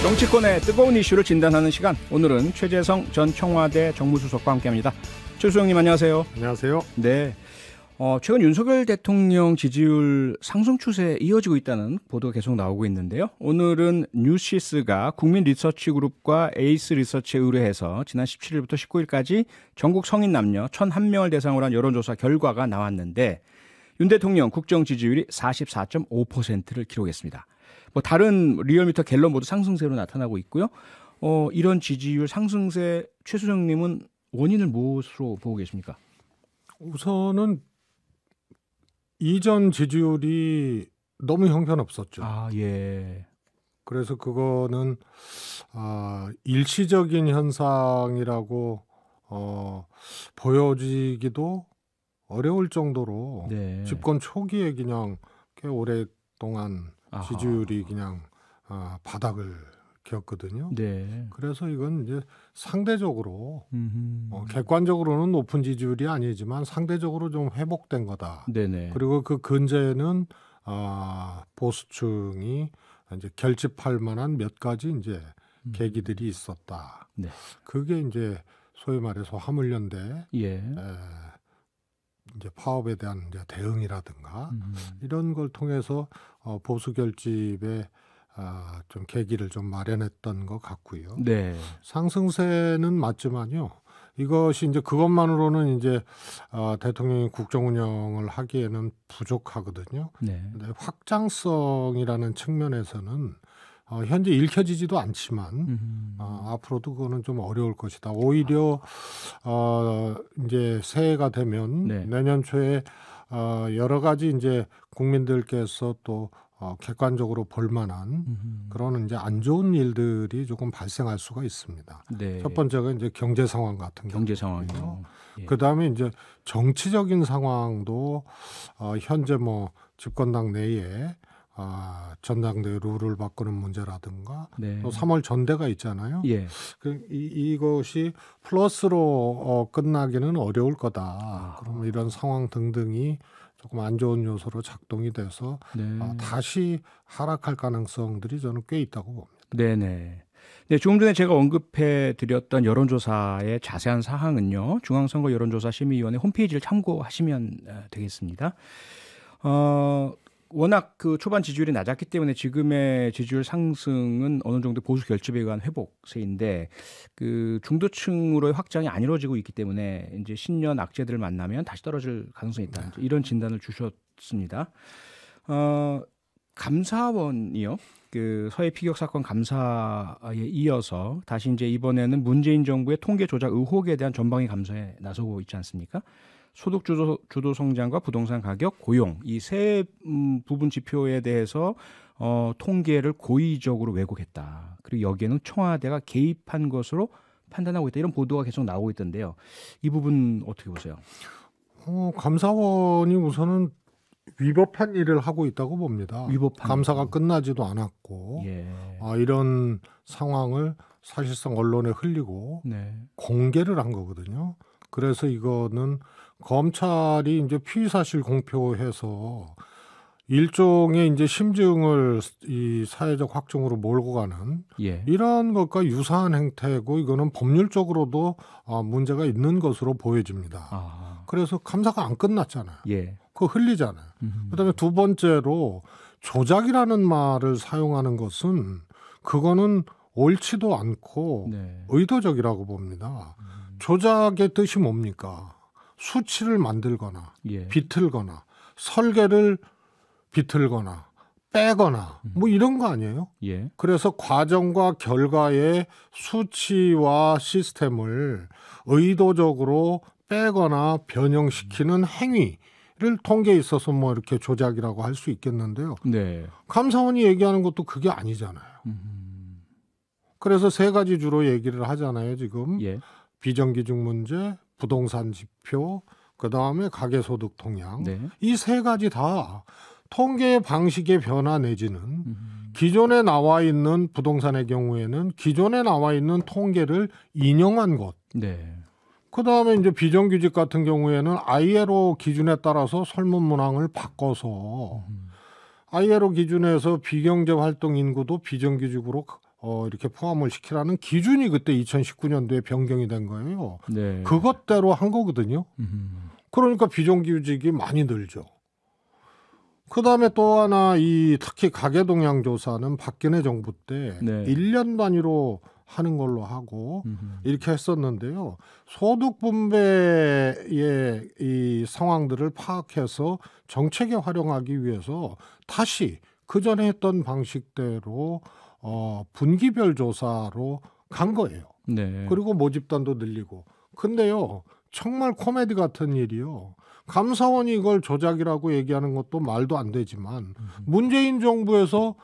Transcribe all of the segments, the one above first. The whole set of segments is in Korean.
정치권의 뜨거운 이슈를 진단하는 시간. 오늘은 최재성 전 청와대 정무수석과 함께합니다. 최 수석님 안녕하세요. 안녕하세요. 네. 최근 윤석열 대통령 지지율 상승 추세에 이어지고 있다는 보도가 계속 나오고 있는데요. 오늘은 뉴시스가 국민리서치그룹과 에이스 리서치에 의뢰해서 지난 17일부터 19일까지 전국 성인 남녀 1,001명을 대상으로 한 여론조사 결과가 나왔는데 윤 대통령 국정 지지율이 44.5%를 기록했습니다. 다른 리얼미터 갤럽 모두 상승세로 나타나고 있고요. 이런 지지율 상승세 최 수석님은 원인을 무엇으로 보고 계십니까? 우선은 이전 지지율이 너무 형편없었죠. 예. 그래서 그거는 일시적인 현상이라고 보여지기도 어려울 정도로 네. 집권 초기에 그냥 꽤 오랫동안 지지율이 그냥 바닥을 기었거든요. 네. 그래서 이건 이제 상대적으로 객관적으로는 높은 지지율이 아니지만 상대적으로 좀 회복된 거다. 네네. 그리고 그 근저에는 보수층이 이제 결집할 만한 몇 가지 이제 계기들이 있었다. 네. 그게 이제 소위 말해서 화물연대 예. 이제 파업에 대한 이제 대응이라든가 이런 걸 통해서 보수 결집에 좀 계기를 좀 마련했던 것 같고요. 네. 상승세는 맞지만요. 이것이 이제 그것만으로는 이제 대통령이 국정 운영을 하기에는 부족하거든요. 네. 근데 확장성이라는 측면에서는 현재 읽혀지지도 않지만 앞으로도 그거는 좀 어려울 것이다. 오히려 이제 새해가 되면 네. 내년 초에 여러 가지 이제 국민들께서 또 객관적으로 볼 만한 그런 이제 안 좋은 일들이 조금 발생할 수가 있습니다. 네. 첫 번째가 이제 경제 상황 같은 경제 경우고요. 상황이요. 예. 그다음에 이제 정치적인 상황도 현재 뭐 집권당 내에 전당대회 룰을 바꾸는 문제라든가 네. 또 3월 전대가 있잖아요. 예. 이것이 플러스로 끝나기는 어려울 거다. 그러면 이런 상황 등등이 조금 안 좋은 요소로 작동이 돼서 네. 다시 하락할 가능성들이 저는 꽤 있다고 봅니다. 네네. 네, 조금 전에 제가 언급해 드렸던 여론조사의 자세한 사항은요. 중앙선거 여론조사 심의위원회 홈페이지를 참고하시면 되겠습니다. 워낙 그 초반 지지율이 낮았기 때문에 지금의 지지율 상승은 어느 정도 보수 결집에 의한 회복세인데 그 중도층으로의 확장이 안 이루어지고 있기 때문에 이제 신년 악재들을 만나면 다시 떨어질 가능성이 있다. 이런 진단을 주셨습니다. 감사원이요. 그 서해 피격 사건 감사에 이어서 다시 이제 이번에는 문재인 정부의 통계 조작 의혹에 대한 전방위 감사에 나서고 있지 않습니까? 소득 주도 성장과 부동산 가격, 고용 이 세 부분 지표에 대해서 통계를 고의적으로 왜곡했다. 그리고 여기에는 청와대가 개입한 것으로 판단하고 있다. 이런 보도가 계속 나오고 있던데요. 이 부분 어떻게 보세요? 감사원이 우선은 위법한 일을 하고 있다고 봅니다. 감사가 거. 끝나지도 않았고 예. 이런 상황을 사실상 언론에 흘리고 네. 공개를 한 거거든요. 그래서 이거는 검찰이 이제 피의 사실 공표해서 일종의 이제 심증을 이 사회적 확증으로 몰고 가는 이런 것과 유사한 행태고 이거는 법률적으로도 문제가 있는 것으로 보여집니다. 그래서 감사가 안 끝났잖아요. 그거 흘리잖아요. 그다음에 두 번째로 조작이라는 말을 사용하는 것은 그거는 옳지도 않고 의도적이라고 봅니다. 조작의 뜻이 뭡니까? 수치를 만들거나 비틀거나 설계를 비틀거나 빼거나 뭐 이런 거 아니에요? 그래서 과정과 결과의 수치와 시스템을 의도적으로 빼거나 변형시키는 행위를 통계에 있어서 뭐 이렇게 조작이라고 할 수 있겠는데요. 감사원이 얘기하는 것도 그게 아니잖아요. 그래서 세 가지 주로 얘기를 하잖아요. 지금 비정규직 문제, 부동산 지표, 그다음에 가계소득 통양. 이 세 가지 다 통계 방식의 변화 내지는 기존에 나와 있는 부동산의 경우에는 기존에 나와 있는 통계를 인용한 것. 그다음에 이제 비정규직 같은 경우에는 ILO 기준에 따라서 설문 문항을 바꿔서 ILO 기준에서 비경제 활동 인구도 비정규직으로 이렇게 포함을 시키라는 기준이 그때 2019년도에 변경이 된 거예요. 네. 그것대로 한 거거든요. 그러니까 비정규직이 많이 늘죠. 그다음에 또 하나 특히 가계동향 조사는 박근혜 정부 때 네. 1년 단위로 하는 걸로 하고 이렇게 했었는데요. 소득 분배의 이 상황들을 파악해서 정책에 활용하기 위해서 다시 그 전에 했던 방식대로 분기별 조사로 간 거예요. 네. 그리고 모집단도 늘리고. 근데요, 정말 코미디 같은 일이요. 감사원이 이걸 조작이라고 얘기하는 것도 말도 안 되지만 문재인 정부에서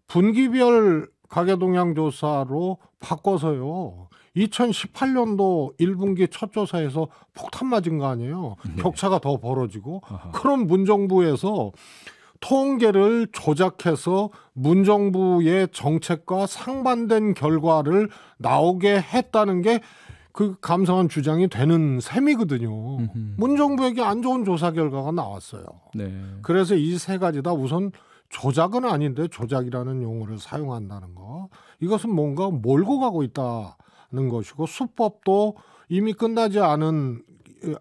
분기별 가계동향 조사로 바꿔서요. 2018년도 1분기 첫 조사에서 폭탄 맞은 거 아니에요. 네. 격차가 더 벌어지고. 아하. 그럼 문정부에서 통계를 조작해서 문정부의 정책과 상반된 결과를 나오게 했다는 게 그 감사원 주장이 되는 셈이거든요. 문정부에게 안 좋은 조사 결과가 나왔어요. 네. 그래서 이 세 가지 다 우선 조작은 아닌데 조작이라는 용어를 사용한다는 거. 이것은 뭔가 몰고 가고 있다는 것이고 수법도 이미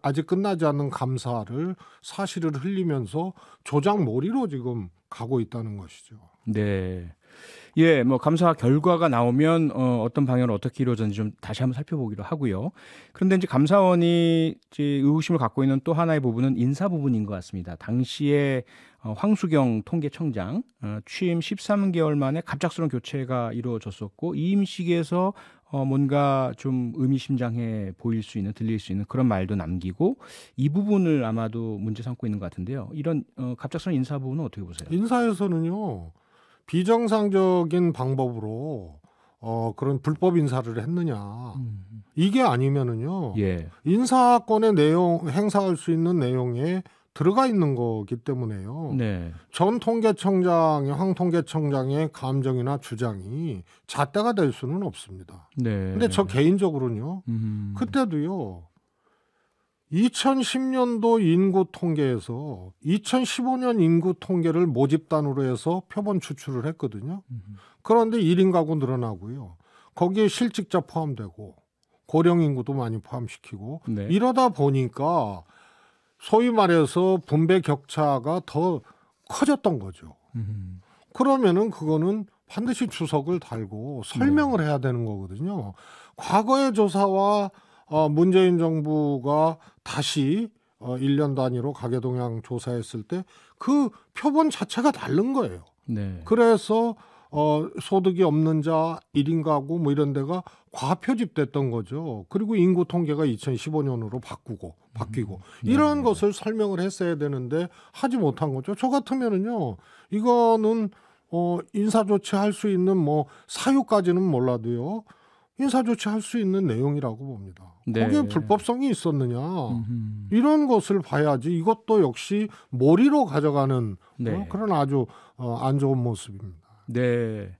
아직 끝나지 않은 감사를 사실을 흘리면서 조작몰이로 지금 가고 있다는 것이죠. 네. 예, 뭐 감사 결과가 나오면 어떤 방향으로 어떻게 이루어졌는지 좀 다시 한번 살펴보기로 하고요. 그런데 이제 감사원이 이제 의구심을 갖고 있는 또 하나의 부분은 인사 부분인 것 같습니다. 당시에 황수경 통계청장 취임 13개월 만에 갑작스러운 교체가 이루어졌었고 이 임시기에서 뭔가 좀 의미심장해 보일 수 있는, 들릴 수 있는 그런 말도 남기고 이 부분을 아마도 문제 삼고 있는 것 같은데요. 이런 갑작스러운 인사 부분은 어떻게 보세요? 인사에서는요. 비정상적인 방법으로 그런 불법 인사를 했느냐. 이게 아니면은요. 예. 인사권의 내용, 행사할 수 있는 내용에 들어가 있는 거기 때문에요. 네. 황 통계청장의 감정이나 주장이 잣대가 될 수는 없습니다. 네. 근데 저 개인적으로는요. 그때도요. 2010년도 인구 통계에서 2015년 인구 통계를 모집단으로 해서 표본 추출을 했거든요. 그런데 1인 가구 늘어나고요. 거기에 실직자 포함되고 고령 인구도 많이 포함시키고 네. 이러다 보니까 소위 말해서 분배 격차가 더 커졌던 거죠. 그러면은 그거는 반드시 주석을 달고 설명을 해야 되는 거거든요. 과거의 조사와 문재인 정부가 다시 1년 단위로 가계동향 조사했을 때 그 표본 자체가 다른 거예요. 네. 그래서 소득이 없는 자 1인 가구 뭐 이런 데가 과표집됐던 거죠. 그리고 인구 통계가 2015년으로 바뀌고 이런 것을 설명을 했어야 되는데 하지 못한 거죠. 저 같으면은요. 이거는 인사조치 할 수 있는 뭐 사유까지는 몰라도요. 인사조치 할 수 있는 내용이라고 봅니다. 네. 거기에 불법성이 있었느냐. 이런 것을 봐야지 이것도 역시 몰이로 가져가는 네. 그런 아주 안 좋은 모습입니다. 네.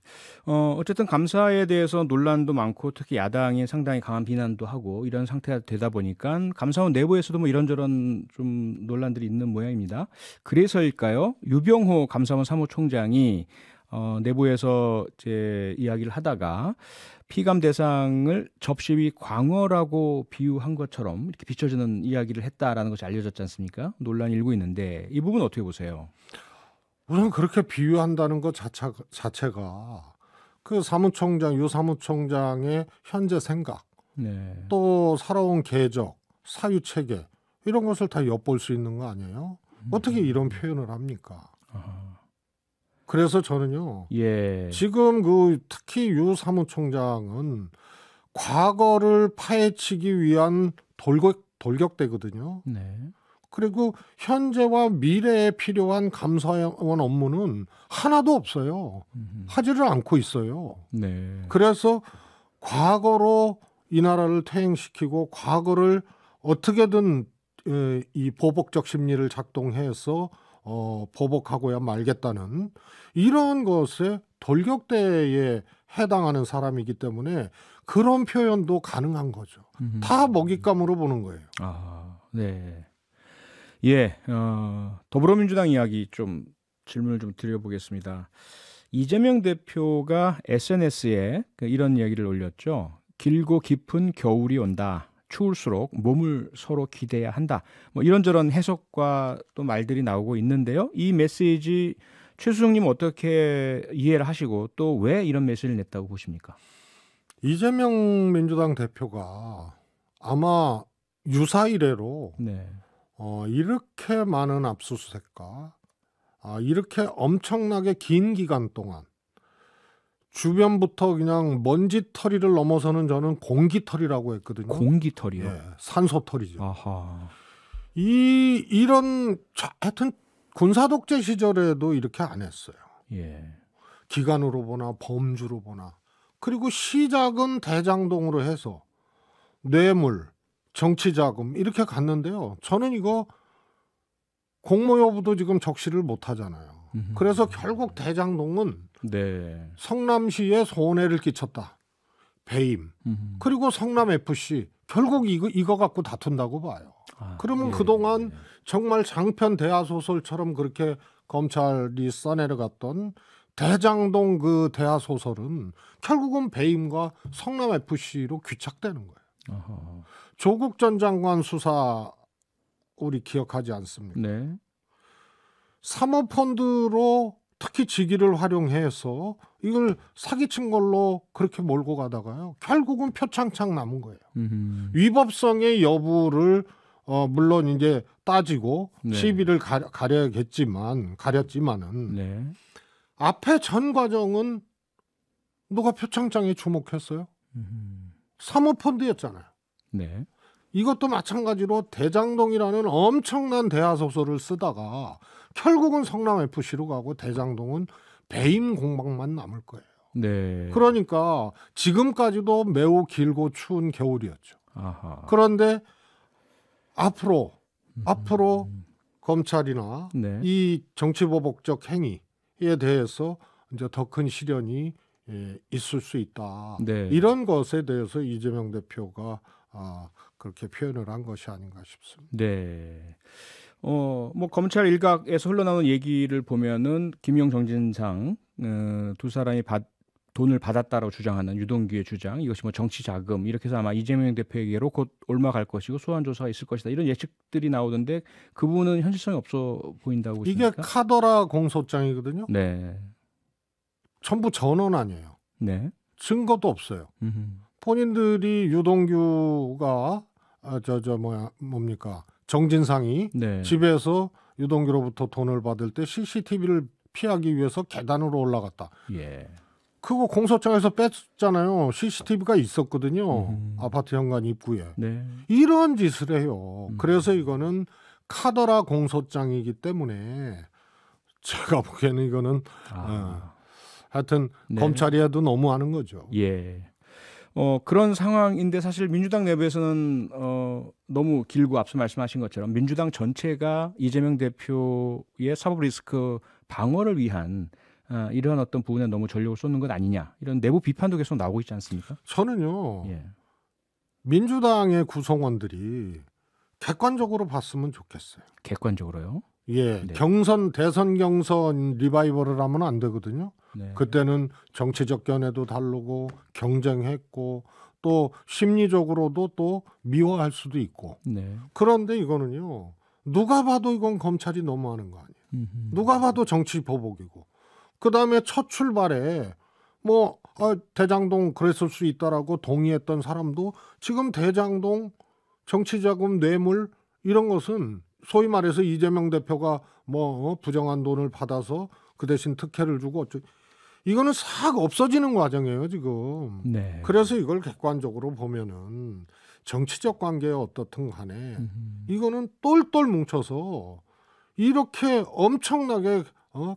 어쨌든 감사에 대해서 논란도 많고 특히 야당이 상당히 강한 비난도 하고 이런 상태가 되다 보니까 감사원 내부에서도 뭐 이런저런 좀 논란들이 있는 모양입니다. 그래서일까요? 유병호 감사원 사무총장이 내부에서 이제 이야기를 하다가 피감 대상을 접시 위 광어라고 비유한 것처럼 이렇게 비춰지는 이야기를 했다라는 것이 알려졌지 않습니까? 논란이 일고 있는데 이 부분 어떻게 보세요? 우선 그렇게 비유한다는 것 자체가 그 유 사무총장의 현재 생각, 네. 또 살아온 궤적, 사유 체계 이런 것을 다 엿볼 수 있는 거 아니에요? 어떻게 이런 표현을 합니까? 그래서 저는요. 예. 지금 특히 유 사무총장은 과거를 파헤치기 위한 돌격대거든요. 네. 그리고 현재와 미래에 필요한 감사원 업무는 하나도 없어요. 하지를 않고 있어요. 네. 그래서 과거로 이 나라를 퇴행시키고 과거를 어떻게든 이 보복적 심리를 작동해서 보복하고야 말겠다는 이런 것에 돌격대에 해당하는 사람이기 때문에 그런 표현도 가능한 거죠. 다 먹잇감으로 보는 거예요. 아, 네. 예, 더불어민주당 이야기 좀 질문을 좀 드려보겠습니다. 이재명 대표가 SNS에 이런 이야기를 올렸죠. 길고 깊은 겨울이 온다. 추울수록 몸을 서로 기대야 한다. 뭐 이런저런 해석과 또 말들이 나오고 있는데요. 이 메시지 최수정님 어떻게 이해를 하시고 또 왜 이런 메시지를 냈다고 보십니까? 이재명 민주당 대표가 아마 유사 이래로 네. 이렇게 많은 압수수색과 이렇게 엄청나게 긴 기간 동안 주변부터 그냥 먼지털이를 넘어서는 저는 공기털이라고 했거든요. 공기털이요? 예, 산소털이죠. 아하. 이런 하여튼 군사독재 시절에도 이렇게 안 했어요. 예. 기간으로 보나 범주로 보나. 그리고 시작은 대장동으로 해서 뇌물, 정치자금 이렇게 갔는데요. 저는 이거 공모 여부도 지금 적시를 못 하잖아요. 그래서 결국 대장동은 네. 성남시에 손해를 끼쳤다. 배임. 그리고 성남FC 결국 이거 갖고 다툰다고 봐요. 그러면 그동안 정말 장편 대하소설처럼 그렇게 검찰이 써내려갔던 대장동 그 대하소설은 결국은 배임과 성남FC로 귀착되는 거예요. 아하. 조국 전 장관 수사 우리 기억하지 않습니까? 네. 사모펀드로 특히 직위를 활용해서 이걸 사기친 걸로 그렇게 몰고 가다가요. 결국은 표창창 남은 거예요. 위법성의 여부를 물론 이제 따지고 네. 시비를 가렸지만은 네. 앞에 전 과정은 누가 표창장에 주목했어요? 사모펀드였잖아요. 네. 이것도 마찬가지로 대장동이라는 엄청난 대하소설을 쓰다가 결국은 성남FC로 가고 대장동은 배임 공방만 남을 거예요. 네. 그러니까 지금까지도 매우 길고 추운 겨울이었죠. 아하. 그런데 앞으로 검찰이나 네. 이 정치보복적 행위에 대해서 이제 더 큰 시련이 있을 수 있다. 네. 이런 것에 대해서 이재명 대표가 그렇게 표현을 한 것이 아닌가 싶습니다. 네. 뭐 검찰 일각에서 흘러나오는 얘기를 보면은 김용 정진상 두 사람이 돈을 받았다라고 주장하는 유동규의 주장, 이것이 뭐 정치 자금 이렇게 해서 아마 이재명 대표에게로 곧 올라갈 것이고 소환 조사가 있을 것이다, 이런 예측들이 나오던데 그 부분은 현실성이 없어 보인다고 보십니까? 이게 카더라 공소장이거든요. 네. 전부 전원 아니에요. 네. 증거도 없어요. 본인들이 유동규가 정진상이 네. 집에서 유동규로부터 돈을 받을 때 CCTV를 피하기 위해서 계단으로 올라갔다. 예. 그거 공소장에서 뺐잖아요. CCTV가 있었거든요. 아파트 현관 입구에. 네. 이런 짓을 해요. 그래서 이거는 카더라 공소장이기 때문에 제가 보기에는 이거는 하여튼 네. 검찰이 해도 너무하는 거죠. 예. 그런 상황인데 사실 민주당 내부에서는 너무 길고 앞서 말씀하신 것처럼 민주당 전체가 이재명 대표의 사법 리스크 방어를 위한 이러한 어떤 부분에 너무 전력을 쏟는 것 아니냐, 이런 내부 비판도 계속 나오고 있지 않습니까? 저는요. 예. 민주당의 구성원들이 객관적으로 봤으면 좋겠어요. 객관적으로요? 예, 네. 대선 경선 리바이벌을 하면 안 되거든요. 네. 그때는 정치적 견해도 다르고 경쟁했고 또 심리적으로도 또 미워할 수도 있고. 네. 그런데 이거는요. 누가 봐도 이건 검찰이 너무하는 거 아니에요. 누가 봐도 정치 보복이고. 그다음에 첫 출발에 대장동 그랬을 수 있다라고 동의했던 사람도 지금 대장동 정치자금 뇌물 이런 것은 소위 말해서 이재명 대표가 부정한 돈을 받아서 그 대신 특혜를 주고 이거는 싹 없어지는 과정이에요 지금. 네. 그래서 이걸 객관적으로 보면은 정치적 관계에 어떻든 간에 이거는 똘똘 뭉쳐서 이렇게 엄청나게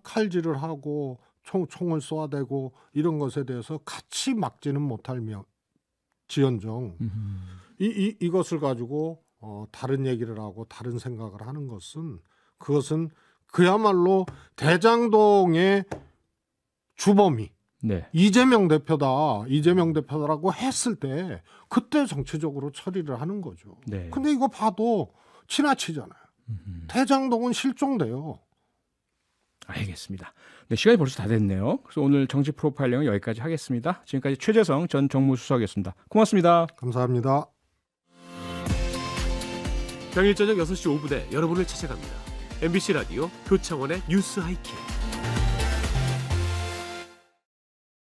칼질을 하고 총을 쏘아대고 이런 것에 대해서 같이 막지는 못할 지언정 이것을 가지고 다른 얘기를 하고 다른 생각을 하는 것은 그것은 그야말로 대장동의 주범이 네. 이재명 대표다라고 했을 때 그때 정치적으로 처리를 하는 거죠. 네. 근데 이거 봐도 지나치잖아요. 대장동은 실종돼요. 알겠습니다. 네, 시간이 벌써 다 됐네요. 그래서 오늘 정치 프로파일링은 여기까지 하겠습니다. 지금까지 최재성 전 정무수석이었습니다. 고맙습니다. 감사합니다. 평일 저녁 6시 5분에 여러분을 찾아갑니다. MBC 라디오 표창원의 뉴스 하이킥.